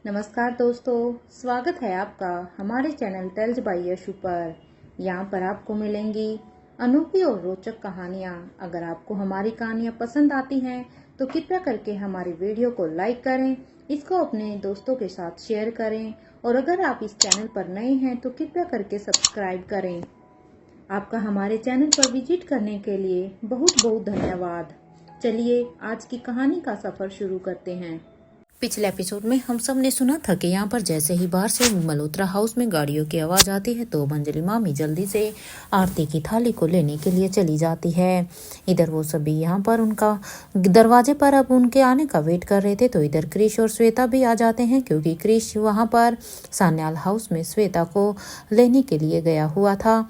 नमस्कार दोस्तों, स्वागत है आपका हमारे चैनल टेल्स बाय यशु पर। यहाँ पर आपको मिलेंगी अनोखी और रोचक कहानियाँ। अगर आपको हमारी कहानियाँ पसंद आती हैं तो कृपया करके हमारी वीडियो को लाइक करें, इसको अपने दोस्तों के साथ शेयर करें और अगर आप इस चैनल पर नए हैं तो कृपया करके सब्सक्राइब करें। आपका हमारे चैनल पर विजिट करने के लिए बहुत बहुत धन्यवाद। चलिए आज की कहानी का सफ़र शुरू करते हैं। पिछले एपिसोड में हम सब ने सुना था कि यहाँ पर जैसे ही बाहर से मल्होत्रा हाउस में गाड़ियों की आवाज आती है तो अंजलि मामी जल्दी से आरती की थाली को लेने के लिए चली जाती है। इधर वो सभी यहाँ पर उनका दरवाजे पर अब उनके आने का वेट कर रहे थे तो इधर क्रिश और श्वेता भी आ जाते हैं, क्योंकि क्रिश वहाँ पर सान्याल हाउस में श्वेता को लेने के लिए गया हुआ था।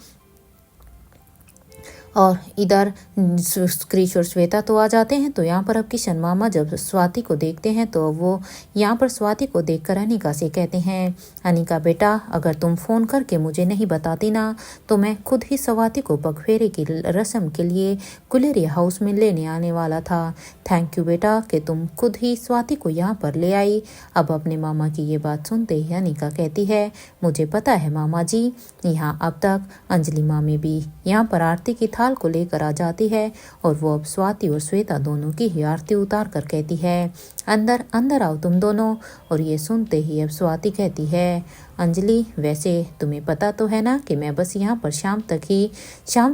और इधर क्रिश और श्वेता तो आ जाते हैं। तो यहाँ पर अब किशन मामा जब स्वाति को देखते हैं तो वो यहाँ पर स्वाति को देखकर अनिका से कहते हैं, अनिका बेटा, अगर तुम फ़ोन करके मुझे नहीं बताती ना तो मैं खुद ही स्वाति को पगफेरे की रस्म के लिए गुलेरिया हाउस में लेने आने वाला था। थैंक यू बेटा कि तुम खुद ही स्वाति को यहाँ पर ले आई। अब अपने मामा की ये बात सुनते ही अनिका कहती है, मुझे पता है मामा जी, यहाँ अब तक अंजलि मामी भी यहाँ पर आरती की थाल को लेकर आ जाती है और वो अब स्वाति और श्वेता दोनों की ही आरती उतार कर कहती है, अंदर अंदर आओ तुम दोनों। और ये सुनते ही अब स्वाति कहती है, अंजलि वैसे तुम्हें पता तो है ना कि मैं बस यहाँ पर शाम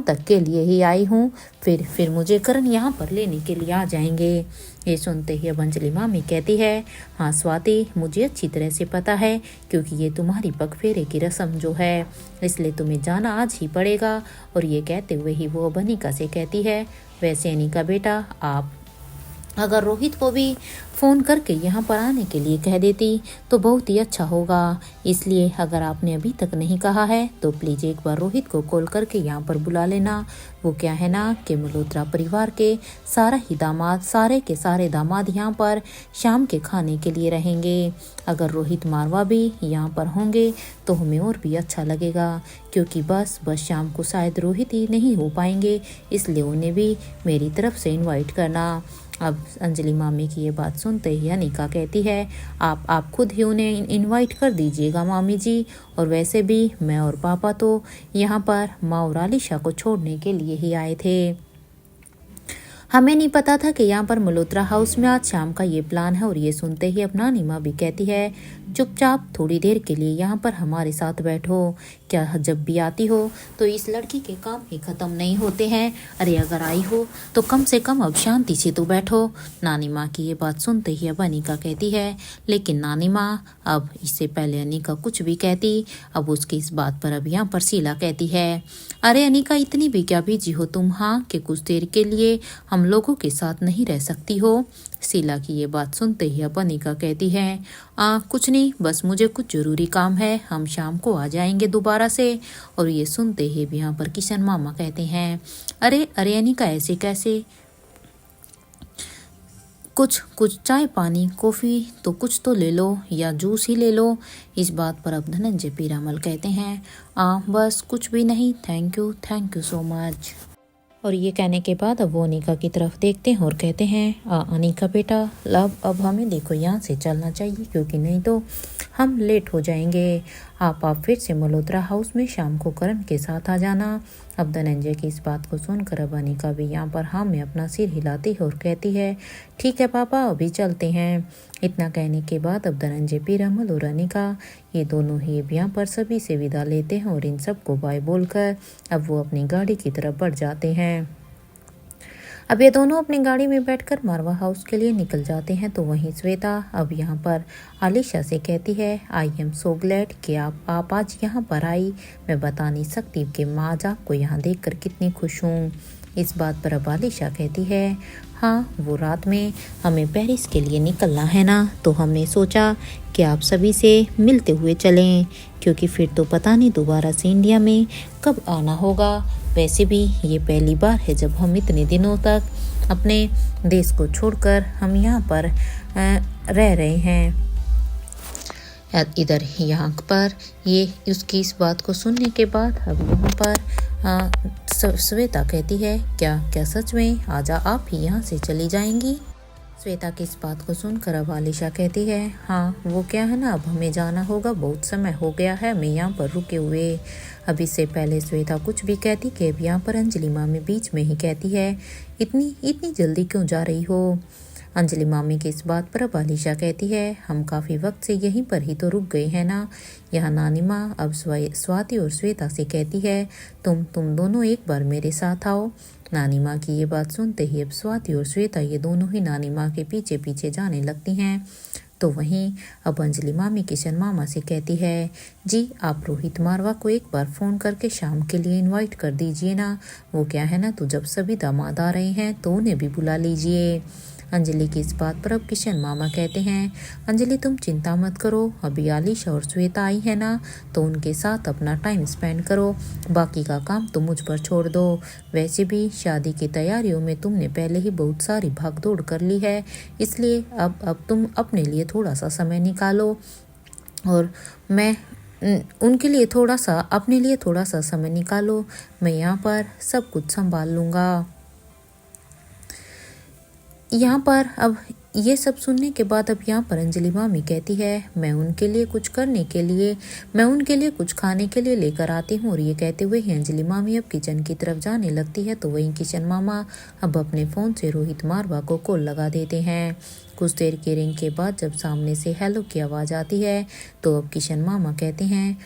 तक के लिए ही आई हूँ, फिर मुझे करण यहाँ पर लेने के लिए आ जाएंगे। ये सुनते ही अब अंजलि मामी कहती है, हाँ स्वाति, मुझे अच्छी तरह से पता है, क्योंकि ये तुम्हारी पगफेरे की रस्म जो है, इसलिए तुम्हें जाना आज ही पड़ेगा। और ये कहते हुए ही वो अब अनिका से कहती है, वैसे अनिका बेटा, आप अगर रोहित को भी फ़ोन करके यहाँ पर आने के लिए कह देती तो बहुत ही अच्छा होगा। इसलिए अगर आपने अभी तक नहीं कहा है तो प्लीज़ एक बार रोहित को कॉल करके यहाँ पर बुला लेना। वो क्या है ना कि मल्होत्रा परिवार के सारे के सारे दामाद यहाँ पर शाम के खाने के लिए रहेंगे। अगर रोहित मारवा भी यहाँ पर होंगे तो हमें और भी अच्छा लगेगा, क्योंकि बस शाम को शायद रोहित ही नहीं हो पाएंगे, इसलिए उन्हें भी मेरी तरफ से इनवाइट करना। अब अंजलि मामी की ये बात सुनते ही अनिका कहती है, आप खुद ही उन्हें इनवाइट कर दीजिएगा मामी जी। और वैसे भी मैं और पापा तो यहाँ पर माँ और आलिशा को छोड़ने के लिए ही आए थे। हमें नहीं पता था कि यहाँ पर मल्होत्रा हाउस में आज शाम का ये प्लान है। और ये सुनते ही अपना नीमा भी कहती है, चुपचाप थोड़ी देर के लिए यहाँ पर हमारे साथ बैठो। क्या जब भी आती हो तो इस लड़की के काम ही ख़त्म नहीं होते हैं। अरे अगर आई हो तो कम से कम अब शांति से तो बैठो। नानी माँ की ये बात सुनते ही अब अनिका कहती है, लेकिन नानी माँ, अब इससे पहले अनिका कुछ भी कहती, अब उसकी इस बात पर अब यहाँ पर शीला कहती है, अरे अनिका, इतनी भी क्या बिजी हो तुम, हाँ, कि कुछ देर के लिए हम लोगों के साथ नहीं रह सकती हो। शीला की ये बात सुनते ही अब अनिका कहती है, कुछ नहीं, बस मुझे कुछ ज़रूरी काम है, हम शाम को आ जाएंगे दोबारा से। और ये सुनते ही भी यहाँ पर किशन मामा कहते हैं, अरे अरे अनिका, ऐसे कैसे, कुछ चाय पानी कॉफ़ी तो कुछ तो ले लो, या जूस ही ले लो। इस बात पर अब धनंजय पीरामल कहते हैं, बस कुछ भी नहीं, थैंक यू सो मच। और ये कहने के बाद अब वो अनिका की तरफ देखते हैं और कहते हैं, अनिका बेटा, अब हमें देखो यहाँ से चलना चाहिए, क्योंकि नहीं तो हम लेट हो जाएंगे। आप फिर से मल्होत्रा हाउस में शाम को करण के साथ आ जाना। अब धनंजय की इस बात को सुनकर अब अनिका भी यहाँ पर हाँ में अपना सिर हिलाती है और कहती है, ठीक है पापा, अभी चलते हैं। इतना कहने के बाद अब धनंजय पीरामल और अनिका ये दोनों ही यहाँ पर सभी से विदा लेते हैं और इन सबको बाय बोलकर अब वो अपनी गाड़ी की तरफ बढ़ जाते हैं। अब ये दोनों अपनी गाड़ी में बैठकर मारवा हाउस के लिए निकल जाते हैं। तो वहीं श्वेता अब यहाँ पर आलिशा से कहती है, आई एम सो ग्लैड कि आप आज यहाँ पर आई। मैं बता नहीं सकती कि माँ आज आपको यहाँ देखकर कितनी खुश हूँ। इस बात पर अब आलिशा कहती है, हाँ, वो रात में हमें पेरिस के लिए निकलना है ना, तो हमने सोचा कि आप सभी से मिलते हुए चलें, क्योंकि फिर तो पता नहीं दोबारा से इंडिया में कब आना होगा। वैसे भी ये पहली बार है जब हम इतने दिनों तक अपने देश को छोड़कर हम यहाँ पर रह रहे हैं। इधर यहाँ पर ये उसकी इस बात को सुनने के बाद अब यहाँ पर श्वेता कहती है, क्या सच में आजा आप ही यहाँ से चली जाएंगी। श्वेता की इस बात को सुनकर अब आलिशा कहती है, हाँ वो क्या है ना, अब हमें जाना होगा, बहुत समय हो गया है हमें यहाँ पर रुके हुए। अब इससे पहले श्वेता कुछ भी कहती कि अब यहाँ पर अंजलि मामी बीच में ही कहती है, इतनी इतनी जल्दी क्यों जा रही हो। अंजलि मामी की इस बात पर अब आलिशा कहती है, हम काफ़ी वक्त से यहीं पर ही तो रुक गए हैं ना। यहाँ नानी माँ अब स्वाति और श्वेता से कहती है, तुम दोनों एक बार मेरे साथ आओ। नानी माँ की ये बात सुनते ही अब स्वाति और श्वेता ये दोनों ही नानी माँ के पीछे पीछे जाने लगती हैं। तो वहीं अब अंजलि मामी किशन मामा से कहती है, जी आप रोहित मारवा को एक बार फ़ोन करके शाम के लिए इनवाइट कर दीजिए ना। वो क्या है ना, तो जब सभी दामाद आ रहे हैं तो उन्हें भी बुला लीजिए। अंजलि की इस बात पर अब किशन मामा कहते हैं, अंजलि तुम चिंता मत करो, अभी आलिशा और श्वेता आई है ना, तो उनके साथ अपना टाइम स्पेंड करो, बाकी का काम तुम मुझ पर छोड़ दो। वैसे भी शादी की तैयारियों में तुमने पहले ही बहुत सारी भागदौड़ कर ली है, इसलिए अब तुम अपने लिए थोड़ा सा समय निकालो और मैं उनके लिए अपने लिए थोड़ा सा समय निकालो। मैं यहाँ पर सब कुछ संभाल लूँगा। यहाँ पर अब ये सब सुनने के बाद अब यहाँ पर अंजलि मामी कहती है, मैं उनके लिए कुछ खाने के लिए लेकर आती हूँ। और ये कहते हुए ही अंजलि मामी अब किचन की तरफ जाने लगती है। तो वहीं किशन मामा अब अपने फ़ोन से रोहित मारवा को कॉल लगा देते हैं। कुछ देर के रिंग के बाद जब सामने से हेलो की आवाज़ आती है तो अब किशन मामा कहते हैं,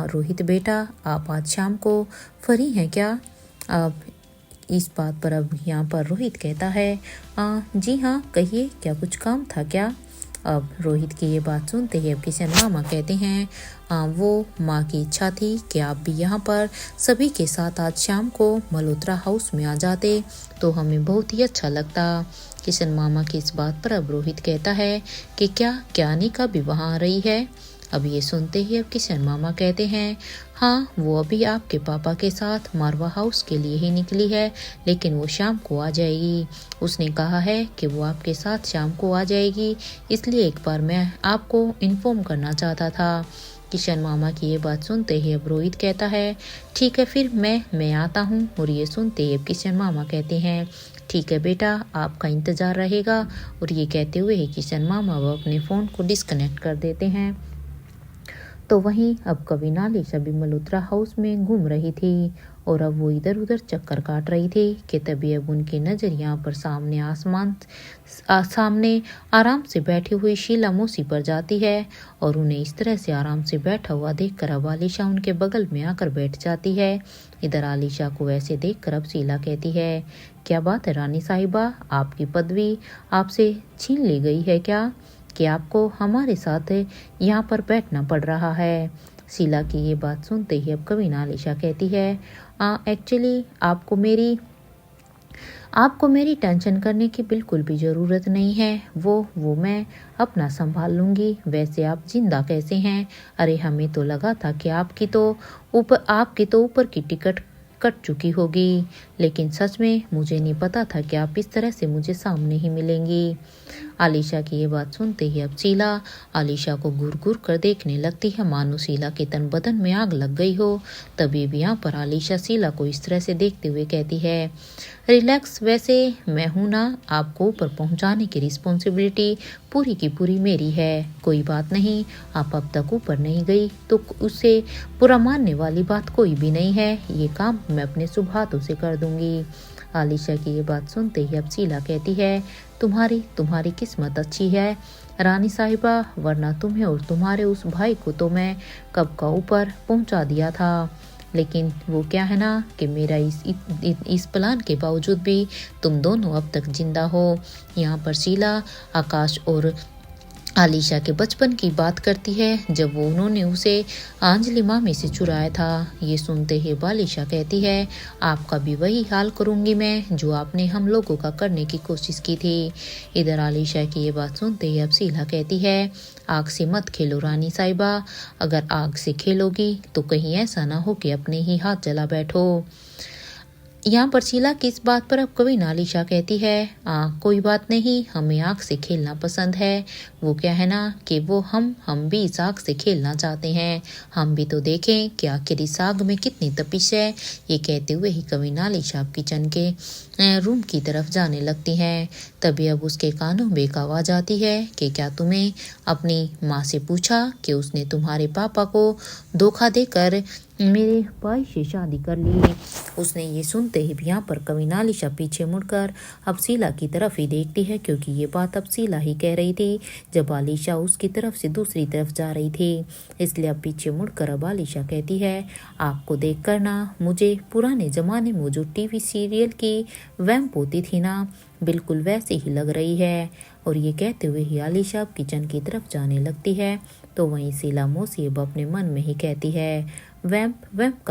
रोहित बेटा आप आज शाम को फ्री हैं क्या। अब इस बात पर अब यहाँ पर रोहित कहता है, जी हाँ कहिए, क्या कुछ काम था क्या। अब रोहित की ये बात सुनते ही अब किशन मामा कहते हैं, वो माँ की इच्छा थी कि आप भी यहाँ पर सभी के साथ आज शाम को मल्होत्रा हाउस में आ जाते तो हमें बहुत ही अच्छा लगता। किशन मामा की इस बात पर अब रोहित कहता है कि क्या अनिका भी वहाँ आ रही है। अब ये सुनते ही अब किशन मामा कहते हैं, हाँ वो अभी आपके पापा के साथ मारवा हाउस के लिए ही निकली है, लेकिन वो शाम को आ जाएगी। उसने कहा है कि वो आपके साथ शाम को आ जाएगी, इसलिए एक बार मैं आपको इन्फॉर्म करना चाहता था। किशन मामा की ये बात सुनते ही अब रोहित कहता है, ठीक है फिर मैं आता हूँ। और ये सुनते ही अब किशन मामा कहते हैं, ठीक है बेटा आपका इंतज़ार रहेगा। और ये कहते हुए ही किशन मामा वो अपने फ़ोन को डिस्कनेक्ट कर देते हैं। तो वहीं अब कविन आलिशा भी मल्होत्रा हाउस में घूम रही थी और अब वो इधर उधर चक्कर काट रही थी कि तभी अब उनकी नज़र यहाँ पर सामने आराम से बैठी हुई शीला मौसी पर जाती है। और उन्हें इस तरह से आराम से बैठा हुआ देखकर अब आलिशा उनके बगल में आकर बैठ जाती है। इधर आलिशा को ऐसे देखकर अब शीला कहती है, क्या बात है रानी साहिबा, आपकी पदवी आपसे छीन ली गई है क्या, कि आपको हमारे साथ यहाँ पर बैठना पड़ रहा है। शीला की ये बात सुनते ही अब कविन आलिशा कहती है, एक्चुअली आपको मेरी टेंशन करने की बिल्कुल भी ज़रूरत नहीं है, वो मैं अपना संभाल लूँगी। वैसे आप जिंदा कैसे हैं, अरे हमें तो लगा था कि आपकी तो ऊपर की टिकट कट चुकी होगी, लेकिन सच में मुझे नहीं पता था कि आप इस तरह से मुझे सामने ही मिलेंगी। आलिशा की ये बात सुनते ही अब शीला आलिशा को घूर घूर कर देखने लगती है, मानो शीला के तन बदन में आग लग गई हो। तभी भी यहाँ पर आलिशा शीला को इस तरह से देखते हुए कहती है, रिलैक्स, वैसे मैं हूँ ना, आपको ऊपर पहुँचाने की रिस्पॉन्सिबिलिटी पूरी की पूरी मेरी है। कोई बात नहीं, आप अब तक ऊपर नहीं गई तो उससे बुरा मानने वाली बात कोई भी नहीं है, ये काम मैं अपने शुभ हाथों से कर दूंगी। आलिशा की ये बात सुनते ही अब शीला कहती है, तुम्हारी किस्मत अच्छी है रानी साहिबा, वरना तुम्हें और तुम्हारे उस भाई को तो मैं कब का ऊपर पहुंचा दिया था। लेकिन वो क्या है ना कि मेरा इस प्लान के बावजूद भी तुम दोनों अब तक जिंदा हो। यहाँ पर शीला आकाश और आलिशा के बचपन की बात करती है, जब वो उन्होंने उसे अंजलि मामी से चुराया था। ये सुनते ही आलिशा कहती है, आपका भी वही हाल करूंगी मैं जो आपने हम लोगों का करने की कोशिश की थी। इधर आलिशा की ये बात सुनते ही अब शीला कहती है, आग से मत खेलो रानी साहिबा, अगर आग से खेलोगी तो कहीं ऐसा ना हो कि अपने ही हाथ जला बैठो। यहाँ पर शीला की इस बात पर अब कभी नालिशा कहती है, कोई बात नहीं, हमें आग से खेलना पसंद है। वो क्या है ना कि वो हम भी इस आग से खेलना चाहते हैं। हम भी तो देखें कि आखिर इस आग में कितनी तपिश है। ये कहते हुए ही कभी नालिशा किचन के रूम की तरफ जाने लगती हैं। तभी अब उसके कानों में एक आवाज़ आती है कि क्या तुम्हें अपनी माँ से पूछा कि उसने तुम्हारे पापा को धोखा देकर मेरे भाई से शादी कर ली। उसने ये सुनते ही यहाँ पर कभी नालिशा पीछे मुड़कर अब शीला की तरफ ही देखती है, क्योंकि ये बात अब शीला ही कह रही थी जब आलिशा उसकी तरफ से दूसरी तरफ जा रही थी। इसलिए अब पीछे मुड़कर अब आलिशा कहती है, आपको देख कर ना मुझे पुराने ज़माने में जो टीवी सीरियल की वैम्प होती थी ना, बिल्कुल वैसी ही लग रही है। और ये कहते हुए ही आलिशा अब किचन की तरफ जाने लगती है। तो वहीं शीला मौसी अब अपने मन में ही कहती है, वैम्प वैम्प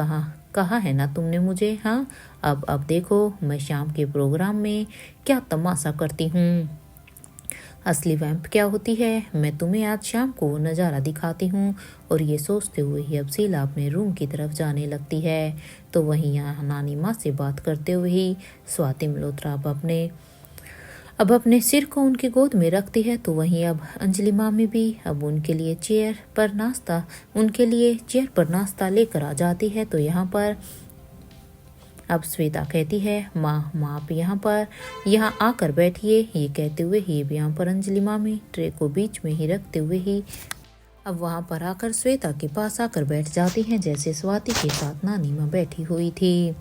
कहाँ है ना तुमने मुझे। हाँ, अब देखो मैं शाम के प्रोग्राम में क्या तमाशा करती हूँ। असली वैम्प क्या होती है मैं तुम्हें आज शाम को वो नज़ारा दिखाती हूँ। और ये सोचते हुए ही अब शीला अपने रूम की तरफ जाने लगती है। तो वहीं यहाँ नानी माँ से बात करते हुए ही स्वाति मल्होत्रा अब अपने सिर को उनकी गोद में रखती है। तो वहीं अब अंजलि मामी भी अब उनके लिए चेयर पर नाश्ता लेकर आ जाती है। तो यहाँ पर अब श्वेता कहती है, माँ आप यहाँ आकर बैठिए। ये कहते हुए ही यहाँ पर अंजलि मामी ट्रे को बीच में ही रखते हुए ही अब वहाँ पर आकर श्वेता के पास आकर बैठ जाती हैं, जैसे स्वाति के साथ नानी माँ बैठी हुई थी।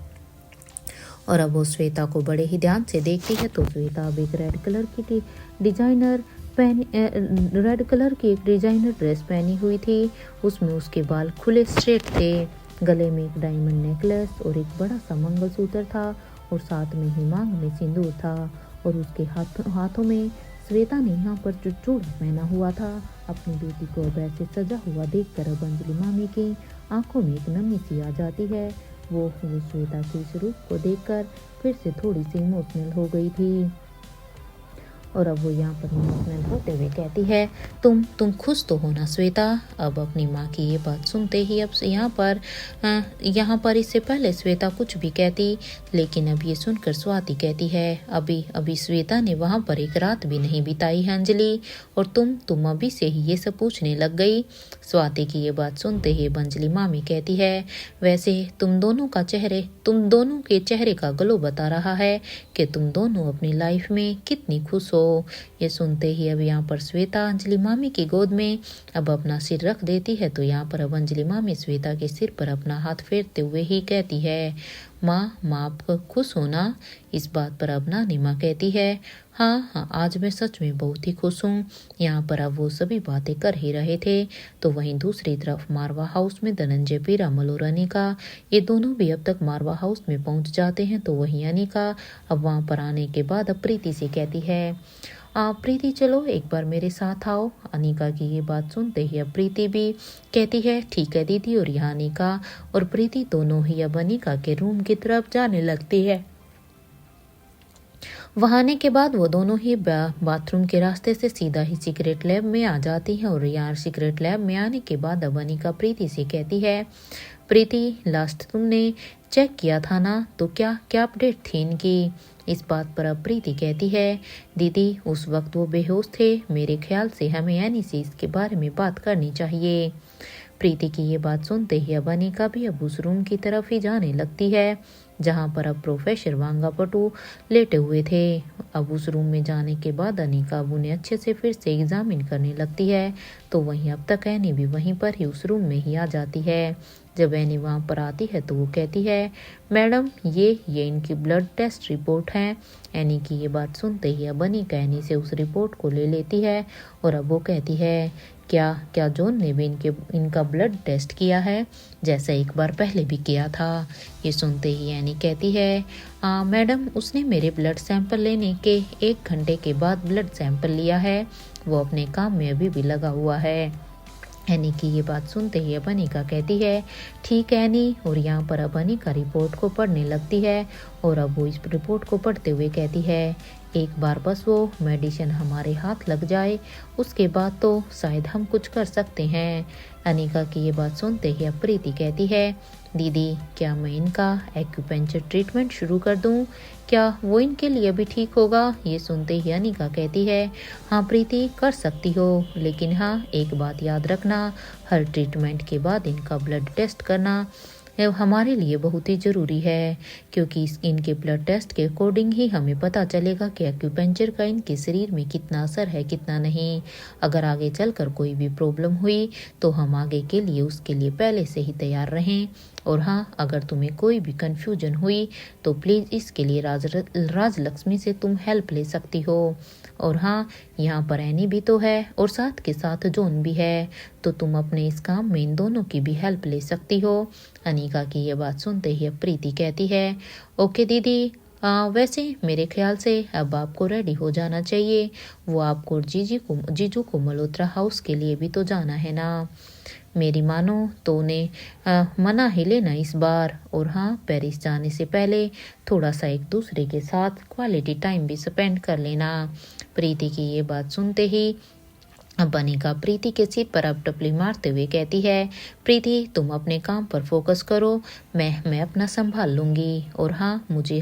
और अब वो श्वेता को बड़े ही ध्यान से देखती है। तो श्वेता अब एक रेड कलर की डिजाइनर ड्रेस पहनी हुई थी। उसमें उसके बाल खुले स्ट्रेट थे, गले में एक डायमंड नेकलेस और एक बड़ा सा मंगलसूत्र था, और साथ में ही मांग में सिंदूर था। और उसके हाथों में श्वेता ने यहाँ पर जो चूड़ा पहना हुआ था। अपनी बेटी को अब ऐसे सजा हुआ देखकर अब अंजलि मामी की आंखों में एक नमी सी आ जाती है। वो श्वेता के इस रूप को देखकर फिर से थोड़ी सी इमोशनल हो गई थी। और अब वो यहाँ पर इमोशनल होते हुए कहती है, तुम खुश तो हो ना श्वेता। अब अपनी माँ की ये बात सुनते ही अब यहाँ पर इससे पहले श्वेता कुछ भी कहती, लेकिन अब ये सुनकर स्वाति कहती है, अभी श्वेता ने वहाँ पर एक रात भी नहीं बिताई है अंजलि, और तुम अभी से ही ये सब पूछने लग गई। स्वाति की ये बात सुनते ही अंजलि मामी कहती है, वैसे तुम दोनों के चेहरे का ग्लो बता रहा है कि तुम दोनों अपनी लाइफ में कितनी खुश हो। ये सुनते ही अब यहाँ पर श्वेता अंजलि मामी की गोद में अब अपना सिर रख देती है। तो यहाँ पर अब अंजलि मामी श्वेता के सिर पर अपना हाथ फेरते हुए ही कहती है, माँ आप खुश हो ना। इस बात पर अब नानी माँ कहती है, हाँ आज मैं सच में बहुत ही खुश हूँ। यहाँ पर अब वो सभी बातें कर ही रहे थे। तो वहीं दूसरी तरफ मारवा हाउस में धनंजय पीरामल और अनिका ये दोनों भी अब तक मारवा हाउस में पहुँच जाते हैं। तो वहीं अनिका अब वहाँ पर आने के बाद अब प्रीति से कहती है, प्रीति चलो एक बार मेरे साथ आओ। अनिका की ये बात सुनते ही अब प्रीति भी कहती है, ठीक है दीदी। और यहाँ अनिका और प्रीति दोनों ही अब अनिका के रूम की तरफ जाने लगती है। वहाँ आने के बाद वो दोनों ही बाथरूम के रास्ते से सीधा ही सीक्रेट लैब में आ जाती हैं। और यार सीक्रेट लैब में आने के बाद अब अनिका प्रीति से कहती है, प्रीति लास्ट तुमने चेक किया था ना, तो क्या अपडेट थी इनकी। इस बात पर अब प्रीति कहती है, दीदी उस वक्त वो बेहोश थे, मेरे ख्याल से हमें यानी से इसके बारे में बात करनी चाहिए। प्रीति की ये बात सुनते ही अब अनिका भी अब उस रूम की तरफ ही जाने लगती है जहाँ पर अब प्रोफेसर वांगापटू लेटे हुए थे। अब उस रूम में जाने के बाद अनिका अब उन्हें अच्छे से फिर से एग्जामिन करने लगती है। तो वहीं अब तक एनी भी वहीं पर ही उस रूम में ही आ जाती है। जब एनी वहाँ पर आती है तो वो कहती है, मैडम ये इनकी ब्लड टेस्ट रिपोर्ट है। एनी की ये बात सुनते ही अब अनिका एनी से उस रिपोर्ट को ले लेती है। और अब वो कहती है, क्या जॉन ने भी इनका ब्लड टेस्ट किया है, जैसा एक बार पहले भी किया था। ये सुनते ही एनी कहती है, मैडम उसने मेरे ब्लड सैंपल लेने के 1 घंटे के बाद ब्लड सैंपल लिया है, वो अपने काम में अभी भी लगा हुआ है। एनी की ये बात सुनते ही अब अनिका कहती है, ठीक है एनी। और यहाँ पर अब अनिका रिपोर्ट को पढ़ने लगती है। और अब वो इस रिपोर्ट को पढ़ते हुए कहती है, एक बार बस वो मेडिसिन हमारे हाथ लग जाए, उसके बाद तो शायद हम कुछ कर सकते हैं। अनिका की ये बात सुनते ही अब प्रीति कहती है, दीदी क्या मैं इनका एक्यूपेंचर ट्रीटमेंट शुरू कर दूं? क्या वो इनके लिए भी ठीक होगा? ये सुनते ही अनिका कहती है, हाँ प्रीति कर सकती हो, लेकिन हाँ एक बात याद रखना, हर ट्रीटमेंट के बाद इनका ब्लड टेस्ट करना हमारे लिए बहुत ही ज़रूरी है, क्योंकि इनके ब्लड टेस्ट के अकॉर्डिंग ही हमें पता चलेगा कि एक्यूपेंचर का इनके शरीर में कितना असर है कितना नहीं। अगर आगे चलकर कोई भी प्रॉब्लम हुई तो हम आगे के लिए उसके लिए पहले से ही तैयार रहें। और हाँ, अगर तुम्हें कोई भी कन्फ्यूजन हुई तो प्लीज़ इसके लिए राजलक्ष्मी से तुम हेल्प ले सकती हो। और हाँ, यहाँ पर एनी भी तो है और साथ के साथ जॉन भी है, तो तुम अपने इस काम में इन दोनों की भी हेल्प ले सकती हो। अनिका की ये बात सुनते ही अब प्रीति कहती है, ओके दीदी, वैसे मेरे ख्याल से अब आपको रेडी हो जाना चाहिए। वो आपको जीजू को मल्होत्रा हाउस के लिए भी तो जाना है ना। मेरी मानो तो उन्हें मना ही लेना इस बार। और हाँ, पेरिस जाने से पहले थोड़ा सा एक दूसरे के साथ क्वालिटी टाइम भी स्पेंड कर लेना। प्रीति की ये बात सुनते ही अब अनिका प्रीति के सिर पर अब टपली मारते हुए कहती है, प्रीति तुम अपने काम पर फोकस करो, मैं अपना संभाल लूँगी। और हाँ, मुझे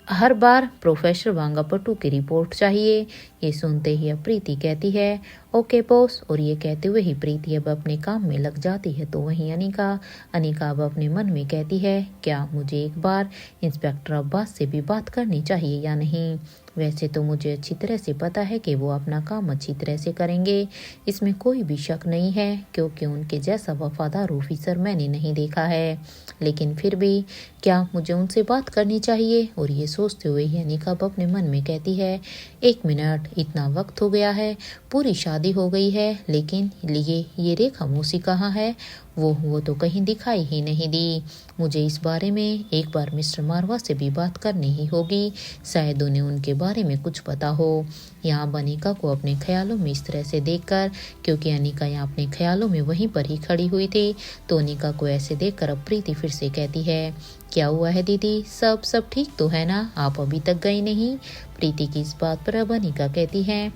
हर बार प्रोफेसर वांगापट्टू की रिपोर्ट चाहिए। ये सुनते ही अब प्रीति कहती है, ओके बॉस। और ये कहते हुए ही प्रीति अब अपने काम में लग जाती है। तो वहीं अनिका अब अपने मन में कहती है, क्या मुझे एक बार इंस्पेक्टर अब्बास से भी बात करनी चाहिए या नहीं? वैसे तो मुझे अच्छी तरह से पता है कि वो अपना काम अच्छी तरह से करेंगे, इसमें कोई भी शक नहीं है, क्योंकि उनके जैसा वफादार ऑफिसर मैंने नहीं देखा है। लेकिन फिर भी क्या मुझे उनसे बात करनी चाहिए? और ये सोचते हुए ही अनिका अपने मन में कहती है, एक मिनट, इतना वक्त हो गया है, पूरी शादी हो गई है, लेकिन ये रेखा मौसी कहाँ है? वो तो कहीं दिखाई ही नहीं दी। मुझे इस बारे में एक बार मिस्टर मारवा से भी बात करनी ही होगी, शायद उन्हें उनके बारे में कुछ पता हो। यहाँ अनिका को अपने ख्यालों में इस तरह से देखकर, क्योंकि अनिका यहाँ अपने ख्यालों में वहीं पर ही खड़ी हुई थी, तो अनिका को ऐसे देखकर अब प्रीति फिर से कहती है, क्या हुआ है दीदी, सब ठीक तो है ना? आप अभी तक गई नहीं? प्रीति की इस बात पर अब अनिका कहती है,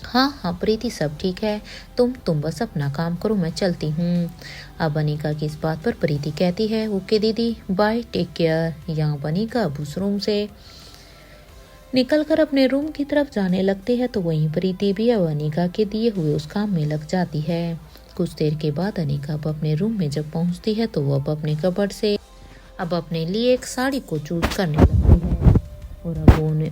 हाँ प्रीति सब ठीक है, तुम बस अपना काम करो, मैं चलती हूँ। अब अनिका की इस बात पर प्रीति कहती है, ओके दीदी, बाय, टेक केयर। यहाँ अनिका अब उस रूम से निकलकर अपने रूम की तरफ जाने लगती है, तो वहीं प्रीति भी अब अनिका के दिए हुए उस काम में लग जाती है। कुछ देर के बाद अनिका अब अपने रूम में जब पहुँचती है तो वो अब अपने कबर्ड से अब अपने लिए एक साड़ी को चूज करने लगती है। और अब उन्हें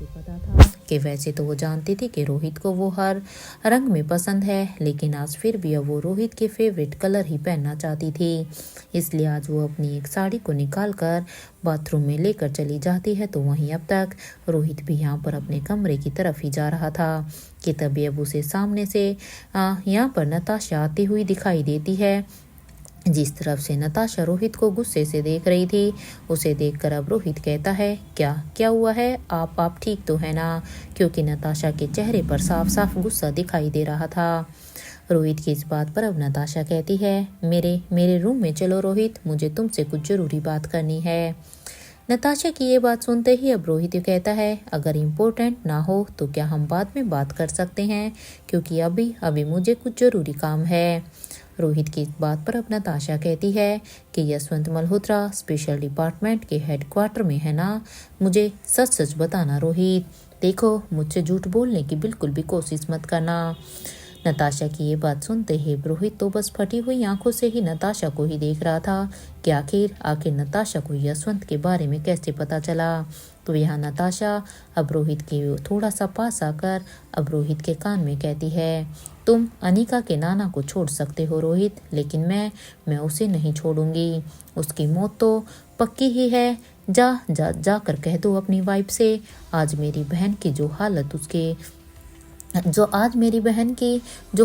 पता था कि वैसे तो वो जानती थी कि रोहित को वो हर रंग में पसंद है, लेकिन आज फिर भी अब वो रोहित के फेवरेट कलर ही पहनना चाहती थी। इसलिए आज वो अपनी एक साड़ी को निकाल कर बाथरूम में लेकर चली जाती है। तो वहीं अब तक रोहित भी यहाँ पर अपने कमरे की तरफ ही जा रहा था कि तभी अब उसे सामने से यहाँ पर नताशा आती हुई दिखाई देती है। जिस तरफ से नताशा रोहित को गुस्से से देख रही थी, उसे देखकर अब रोहित कहता है, क्या हुआ है? आप ठीक तो है ना? क्योंकि नताशा के चेहरे पर साफ साफ गुस्सा दिखाई दे रहा था। रोहित की इस बात पर अब नताशा कहती है, मेरे रूम में चलो रोहित, मुझे तुमसे कुछ जरूरी बात करनी है। नताशा की ये बात सुनते ही अब रोहित कहता है, अगर इम्पोर्टेंट ना हो तो क्या हम बाद में बात कर सकते हैं, क्योंकि अभी मुझे कुछ जरूरी काम है। रोहित की इस बात पर अब नताशा कहती है कि यशवंत मल्होत्रा स्पेशल डिपार्टमेंट के हेडक्वार्टर में है ना? मुझे सच बताना रोहित, देखो मुझसे झूठ बोलने की बिल्कुल भी कोशिश मत करना। नताशा की ये बात सुनते ही रोहित तो बस फटी हुई आंखों से ही नताशा को ही देख रहा था कि आखिर नताशा को यशवंत के बारे में कैसे पता चला। तो यहाँ नताशा अब रोहित के थोड़ा सा पास आकर अब रोहित के कान में कहती है, तुम अनिका के नाना को छोड़ सकते हो रोहित, लेकिन मैं उसे नहीं छोड़ूंगी। उसकी मौत तो पक्की ही है। जाकर कह दो अपनी वाइफ से, आज मेरी बहन की जो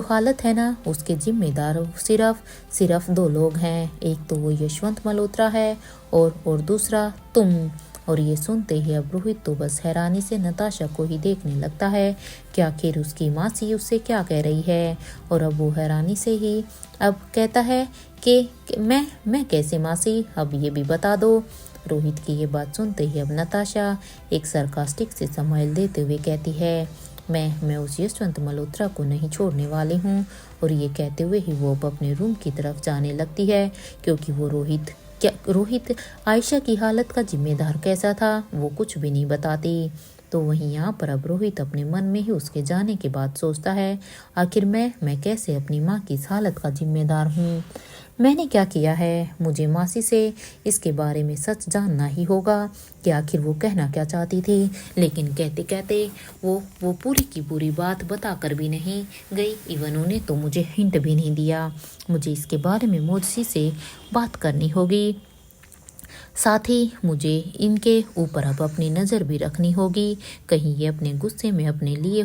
हालत है ना, उसके जिम्मेदार सिर्फ दो लोग हैं। एक तो वो यशवंत मल्होत्रा है और दूसरा तुम। और ये सुनते ही अब रोहित तो बस हैरानी से नताशा को ही देखने लगता है कि आखिर उसकी मासी उससे क्या कह रही है। और अब वो हैरानी से ही अब कहता है कि मैं कैसे मासी, अब ये भी बता दो। रोहित की ये बात सुनते ही अब नताशा एक सरकास्टिक से स्माइल देते हुए कहती है, मैं उस यशवंत मल्होत्रा को नहीं छोड़ने वाली हूँ। और ये कहते हुए ही वो अब अपने रूम की तरफ जाने लगती है, क्योंकि वो रोहित आयशा की हालत का जिम्मेदार कैसा था वो कुछ भी नहीं बताती। तो वहीं यहाँ पर अब रोहित अपने मन में ही उसके जाने के बाद सोचता है, आखिर मैं कैसे अपनी माँ की इस हालत का जिम्मेदार हूँ। मैंने क्या किया है? मुझे मासी से इसके बारे में सच जानना ही होगा कि आखिर वो कहना क्या चाहती थी। लेकिन कहते कहते वो पूरी की पूरी बात बताकर भी नहीं गई। इवन उन्हें तो मुझे हिंट भी नहीं दिया। मुझे इसके बारे में मौसी से बात करनी होगी। साथ ही मुझे इनके ऊपर अब अपनी नज़र भी रखनी होगी, कहीं ये अपने गुस्से में अपने लिए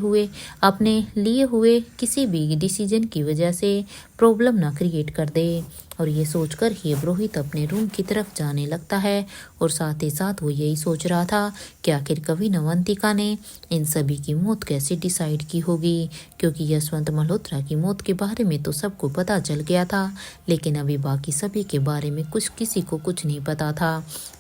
हुए किसी भी डिसीजन की वजह से प्रॉब्लम ना क्रिएट कर दे। और ये सोचकर ही अब रोहित अपने रूम की तरफ जाने लगता है। और साथ ही साथ वो यही सोच रहा था कि आखिर कभी अवंतिका ने इन सभी की मौत कैसे डिसाइड की होगी, क्योंकि यशवंत मल्होत्रा की मौत के बारे में तो सबको पता चल गया था, लेकिन अभी बाकी सभी के बारे में किसी को कुछ नहीं पता था।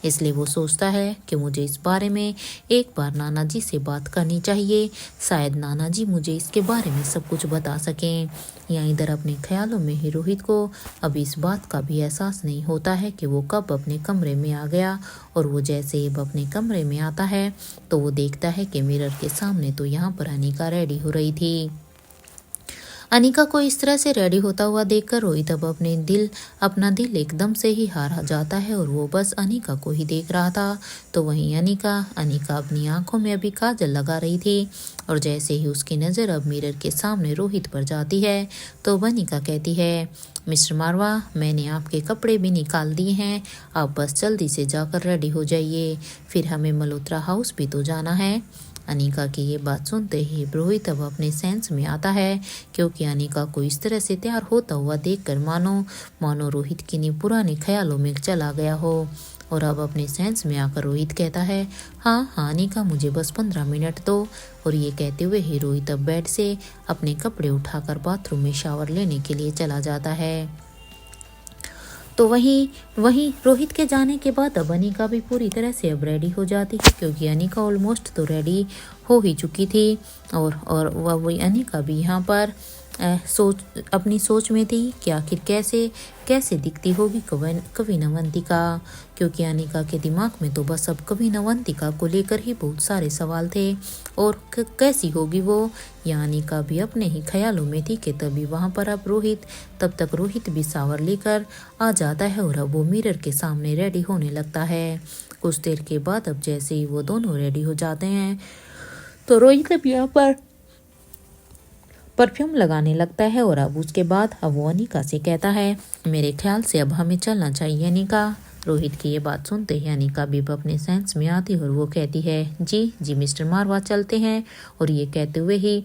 इसलिए वो सोचता है कि मुझे इस बारे में एक बार नाना जी से बात करनी चाहिए, शायद नाना जी मुझे इसके बारे में सब कुछ बता सकें। या इधर अपने ख्यालों में ही रोहित को अभी इस बात का भी एहसास नहीं होता है कि वो कब अपने कमरे में आ गया। और वो जैसे ही अपने कमरे में आता है तो वो देखता है कि मिरर के सामने तो यहाँ पर अनिका रेडी हो रही थी। अनिका को इस तरह से रेडी होता हुआ देखकर रोहित अब अपना दिल एकदम से ही हार जाता है और वो बस अनिका को ही देख रहा था। तो वहीं अनिका अपनी आंखों में अभी काजल लगा रही थी और जैसे ही उसकी नज़र अब मिरर के सामने रोहित पर जाती है तो अनिका कहती है, मिस्टर मारवा, मैंने आपके कपड़े भी निकाल दिए हैं, आप बस जल्दी से जाकर रेडी हो जाइए, फिर हमें मल्होत्रा हाउस भी तो जाना है। अनिका की ये बात सुनते ही रोहित अब अपने सेंस में आता है, क्योंकि अनिका को इस तरह से तैयार होता हुआ देखकर मानो रोहित की पुराने ख्यालों में चला गया हो। और अब अपने सेंस में आकर रोहित कहता है, हाँ अनिका, मुझे बस 15 मिनट दो। और ये कहते हुए ही रोहित अब बेड से अपने कपड़े उठाकर बाथरूम में शावर लेने के लिए चला जाता है। तो वहीं रोहित के जाने के बाद अब अनिका भी पूरी तरह से अब रेडी हो जाती है, क्योंकि अनिका ऑलमोस्ट तो रेडी हो ही चुकी थी। और वही अनिका भी यहाँ पर अपनी सोच में थी कि आखिर कैसे दिखती होगी कविन अवंतिका, क्योंकि अनिका के दिमाग में तो बस अब कविन अवंतिका को लेकर ही बहुत सारे सवाल थे। और कैसी होगी वो, या अनिका भी अपने ही ख्यालों में थी कि तब तक रोहित भी शावर लेकर आ जाता है और अब वो मिरर के सामने रेडी होने लगता है। कुछ देर के बाद अब जैसे ही वो दोनों रेडी हो जाते हैं तो रोहित अब यहाँ पर परफ्यूम लगाने लगता है और अब उसके बाद अब वो अनिका से कहता है, मेरे ख्याल से अब हमें चलना चाहिए अनिका। रोहित की ये बात सुनते ही अनिका भी अपने सेंस में आती है और वो कहती है, जी मिस्टर मारवा, चलते हैं। और ये कहते हुए ही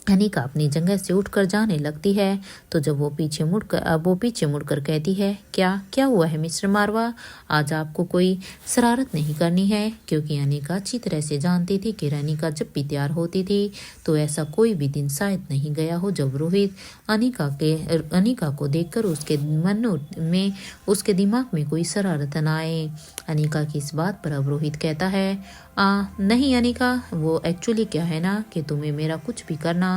अनिका अपनी जगह से उठकर जाने लगती है। तो जब वो पीछे मुड़कर कहती है, क्या हुआ है मिस्टर मारवा, आज आपको कोई शरारत नहीं करनी है, क्योंकि अनिका अच्छी तरह से जानती थी कि अनिका जब भी तैयार होती थी तो ऐसा कोई भी दिन शायद नहीं गया हो जब रोहित अनिका को देखकर उसके दिमाग में कोई शरारत न आए। अनिका की इस बात पर अब रोहित कहता है, नहीं अनिका, वो एक्चुअली क्या है ना कि तुम्हें मेरा कुछ भी करना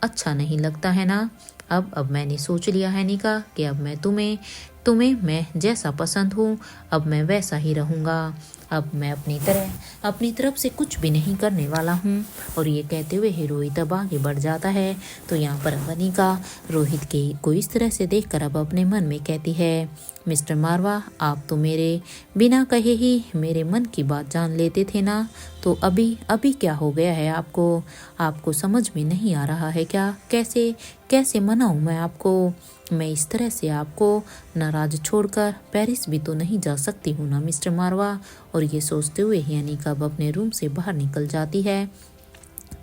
अच्छा नहीं लगता है ना। अब मैंने सोच लिया है अनिका कि अब मैं तुम्हें मैं जैसा पसंद हूँ अब मैं वैसा ही रहूँगा। अब मैं अपनी तरफ से कुछ भी नहीं करने वाला हूँ। और ये कहते हुए रोहित अब आगे बढ़ जाता है। तो यहाँ पर अनिका रोहित को इस तरह से देखकर अब अपने मन में कहती है, मिस्टर मारवा, आप तो मेरे बिना कहे ही मेरे मन की बात जान लेते थे ना, तो अभी क्या हो गया है आपको समझ में नहीं आ रहा है क्या? कैसे मनाऊं मैं आपको? मैं इस तरह से आपको नाराज छोड़कर पेरिस भी तो नहीं जा सकती हूँ ना मिस्टर मारवा। और ये सोचते हुए ही अनिका अब अपने रूम से बाहर निकल जाती है।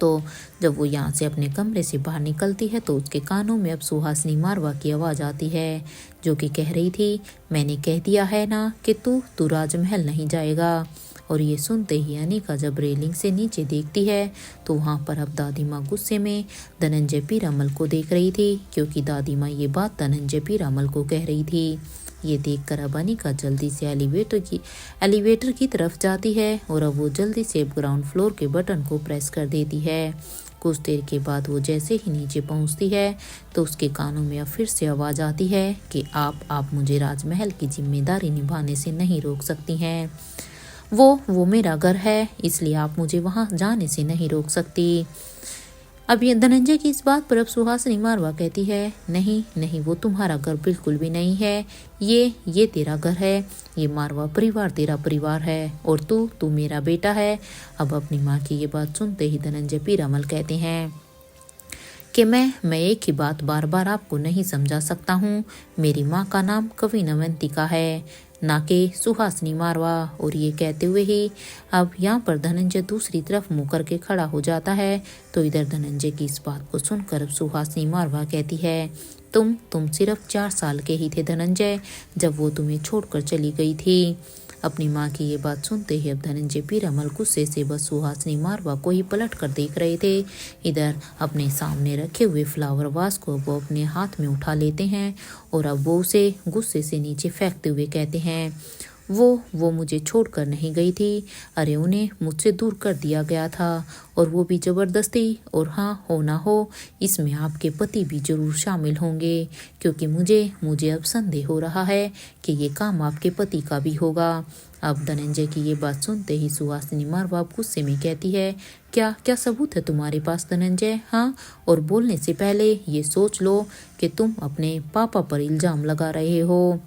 तो जब वो यहाँ से अपने कमरे से बाहर निकलती है तो उसके कानों में अब सुहासिनी मारवा की आवाज़ आती है, जो कि कह रही थी, मैंने कह दिया है ना कि तू राजमहल नहीं जाएगा। और ये सुनते ही अनिका जब रेलिंग से नीचे देखती है तो वहाँ पर अब दादी माँ गुस्से में धनंजय पीरामल को देख रही थी, क्योंकि दादी माँ ये बात धनंजय पीरामल को कह रही थी। ये देखकर अब अनिका जल्दी से एलिवेटर की तरफ जाती है और अब वो जल्दी से ग्राउंड फ्लोर के बटन को प्रेस कर देती है। कुछ देर के बाद वो जैसे ही नीचे पहुंचती है तो उसके कानों में अब फिर से आवाज़ आती है कि आप मुझे राजमहल की जिम्मेदारी निभाने से नहीं रोक सकती हैं। वो मेरा घर है, इसलिए आप मुझे वहाँ जाने से नहीं रोक सकती। अब ये धनंजय की इस बात पर अब सुहासिनी मारवा कहती है, नहीं नहीं, वो तुम्हारा घर बिल्कुल भी नहीं है, ये तेरा घर है, ये मारवा परिवार तेरा परिवार है और तू मेरा बेटा है। अब अपनी माँ की ये बात सुनते ही धनंजय पीरामल कहते हैं कि मैं एक ही बात बार बार आपको नहीं समझा सकता हूँ। मेरी माँ का नाम कविनवंतिका है, ना कि सुहासिनी मारवा। और ये कहते हुए ही अब यहाँ पर धनंजय दूसरी तरफ मुँह करके खड़ा हो जाता है। तो इधर धनंजय की इस बात को सुनकर अब सुहासिनी मारवा कहती है, तुम सिर्फ 4 साल के ही थे धनंजय, जब वो तुम्हें छोड़कर चली गई थी। अपनी माँ की ये बात सुनते ही अब धनंजय पीरामल गुस्से से बस सुहासिनी मारवा को ही पलट कर देख रहे थे। इधर अपने सामने रखे हुए फ्लावर वास को वो अपने हाथ में उठा लेते हैं और अब वो उसे गुस्से से नीचे फेंकते हुए कहते हैं, वो मुझे छोड़कर नहीं गई थी, अरे उन्हें मुझसे दूर कर दिया गया था, और वो भी ज़बरदस्ती। और हाँ, हो ना हो इसमें आपके पति भी जरूर शामिल होंगे, क्योंकि मुझे अब संदेह हो रहा है कि ये काम आपके पति का भी होगा। अब धनंजय की ये बात सुनते ही सुहासिनी मारवा गुस्से में कहती है, क्या सबूत है तुम्हारे पास धनंजय? हाँ, और बोलने से पहले ये सोच लो कि तुम अपने पापा पर इल्ज़ाम लगा रहे हो।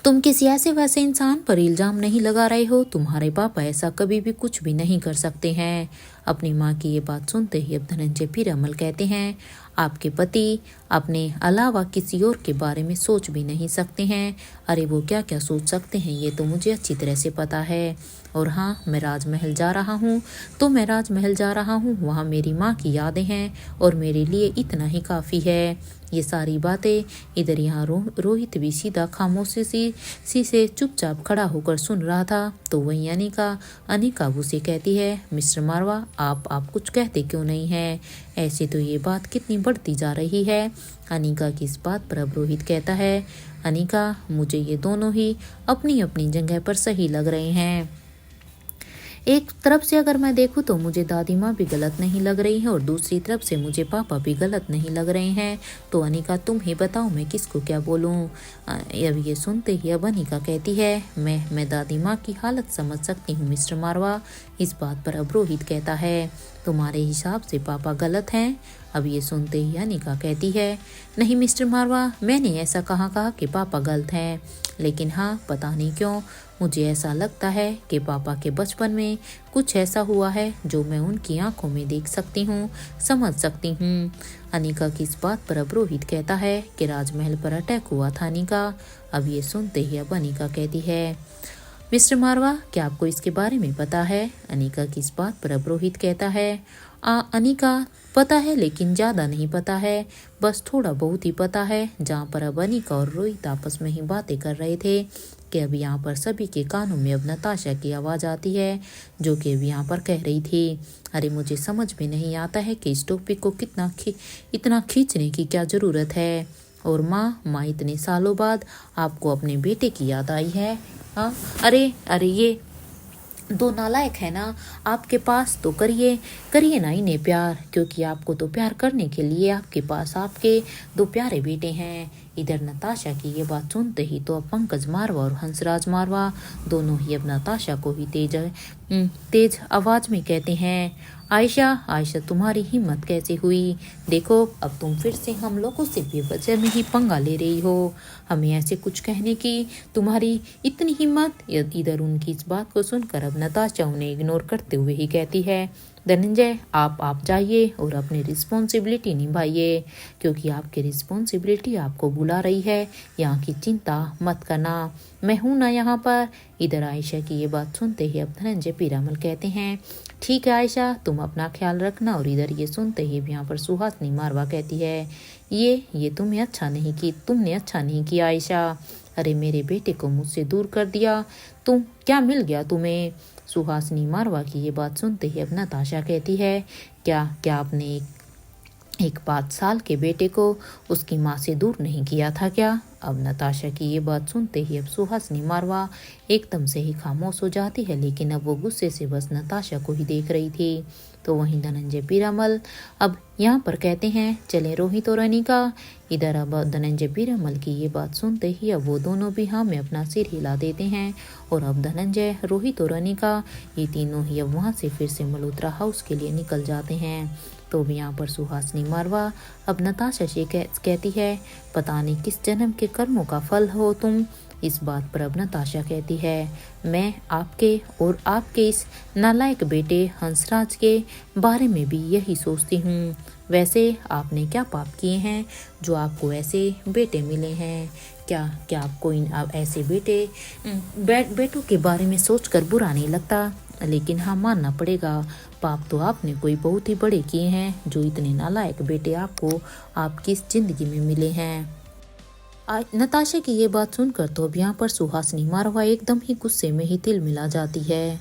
तुम किसी ऐसे वैसे इंसान पर इल्ज़ाम नहीं लगा रहे हो, तुम्हारे पापा ऐसा कभी भी कुछ भी नहीं कर सकते हैं। अपनी माँ की ये बात सुनते ही अब धनंजय पीरामल कहते हैं, आपके पति अपने अलावा किसी और के बारे में सोच भी नहीं सकते हैं। अरे वो क्या क्या सोच सकते हैं ये तो मुझे अच्छी तरह से पता है। और हाँ, मैं राजमहल जा रहा हूँ तो मैं राजमहल जा रहा हूँ, वहाँ मेरी माँ की यादें हैं और मेरे लिए इतना ही काफ़ी है। ये सारी बातें इधर यहाँ रोहित भी सीधा खामोशी सी से चुपचाप खड़ा होकर सुन रहा था। तो वहीं अनिका उसे कहती है, मिस्टर मारवा, आप कुछ कहते क्यों नहीं है? ऐसे तो ये बात कितनी बढ़ती जा रही है। अनिका की इस बात पर अब रोहित कहता है, अनिका, मुझे ये दोनों ही अपनी अपनी जगह पर सही लग रहे हैं। एक तरफ से अगर मैं देखूँ तो मुझे दादी माँ भी गलत नहीं लग रही है और दूसरी तरफ से मुझे पापा भी गलत नहीं लग रहे हैं। तो अनिका, तुम ही बताओ मैं किसको क्या बोलूँ? अब ये सुनते ही अब अनिका कहती है, मैं दादी माँ की हालत समझ सकती हूँ मिस्टर मारवा। इस बात पर अब रोहित कहता है, तुम्हारे हिसाब से पापा गलत हैं? अब ये सुनते ही अनिका कहती है, नहीं मिस्टर मारवा, मैंने ऐसा कहा कि पापा गलत हैं, लेकिन हाँ, पता नहीं क्यों मुझे ऐसा लगता है कि पापा के बचपन में कुछ ऐसा हुआ है जो मैं उनकी आंखों में देख सकती हूँ, समझ सकती हूँ। अनिका की इस बात पर अब रोहित कहता है कि राजमहल पर अटैक हुआ था अनिका। अब ये सुनते ही अब अनिका कहती है, मिस्टर मारवा, क्या आपको इसके बारे में पता है? अनिका की इस बात पर अब रोहित कहता है, अनिका, पता है लेकिन ज़्यादा नहीं पता है, बस थोड़ा बहुत ही पता है। जहाँ पर अब अनिका और रोहित आपस में ही बातें कर रहे थे कि अब यहाँ पर सभी के कानों में अब नताशा की आवाज़ आती है, जो कि अब यहाँ पर कह रही थी, अरे मुझे समझ में नहीं आता है कि इस टॉपिक को इतना खींचने की क्या ज़रूरत है। और माँ, इतने सालों बाद आपको अपने बेटे की याद आई है? हाँ, अरे ये दो नालायक है ना आपके पास, तो करिए ना इन्हें प्यार, क्योंकि आपको तो प्यार करने के लिए आपके पास आपके 2 प्यारे बेटे हैं। इधर नताशा की ये बात सुनते ही तो अब पंकज मारवा और हंसराज मारवा दोनों ही अब नताशा को ही तेज आवाज में कहते हैं, आयशा, तुम्हारी हिम्मत कैसे हुई? देखो, अब तुम फिर से हम लोगों से बेवजह में ही पंगा ले रही हो। हमें ऐसे कुछ कहने की तुम्हारी इतनी हिम्मत? इधर उनकी इस बात को सुनकर अब नताशा उन्हें इग्नोर करते हुए ही कहती है, धनंजय, आप जाइए और अपनी रिस्पॉन्सिबिलिटी निभाइए, क्योंकि आपकी रिस्पॉन्सिबिलिटी आपको बुला रही है। यहाँ की चिंता मत करना, मैं हूँ ना यहाँ पर। इधर आयशा की ये बात सुनते ही अब धनंजय पीरामल कहते हैं, ठीक है आयशा, तुम अपना ख्याल रखना। और इधर ये सुनते ही यहाँ पर सुहासिनी मारवा कहती है, ये तुमने अच्छा नहीं किया आयशा। अरे मेरे बेटे को मुझसे दूर कर दिया, क्या मिल गया तुम्हें? सुहासिनी मारवा की ये बात सुनते ही अब नताशा कहती है, क्या आपने एक 5 साल के बेटे को उसकी माँ से दूर नहीं किया था क्या? अब नताशा की ये बात सुनते ही अब सुहासिनी मारवा एकदम से ही खामोश हो जाती है, लेकिन अब वो गुस्से से बस नताशा को ही देख रही थी। तो वहीं धनंजय पीरामल अब यहाँ पर कहते हैं, चले रोहित और अनिका। इधर अब धनंजय पीरामल की ये बात सुनते ही अब वो दोनों भी हाँ में अपना सिर हिला देते हैं और अब धनंजय, रोहित और अनिका ये तीनों ही अब वहाँ से फिर से मल्होत्रा हाउस के लिए निकल जाते हैं। तो भी यहाँ पर सुहासिनी मारवा अब नताशा से कहती है, पता नहीं किस जन्म के कर्मों का फल हो तुम। इस बात पर अब नताशा कहती है, मैं आपके और आपके इस नालायक बेटे हंसराज के बारे में भी यही सोचती हूँ। वैसे आपने क्या पाप किए हैं जो आपको ऐसे बेटे मिले हैं? क्या आपको आप ऐसे बेटों के बारे में सोचकर बुरा नहीं लगता? लेकिन हाँ, मानना पड़ेगा, पाप तो आपने कोई बहुत ही बड़े किए हैं जो इतने नालायक बेटे आपको आपकी इस जिंदगी में मिले हैं। नताशा की ये बात सुनकर तो अब यहाँ पर सुहासिनी मारवा एकदम ही गुस्से में ही तिल मिला जाती है।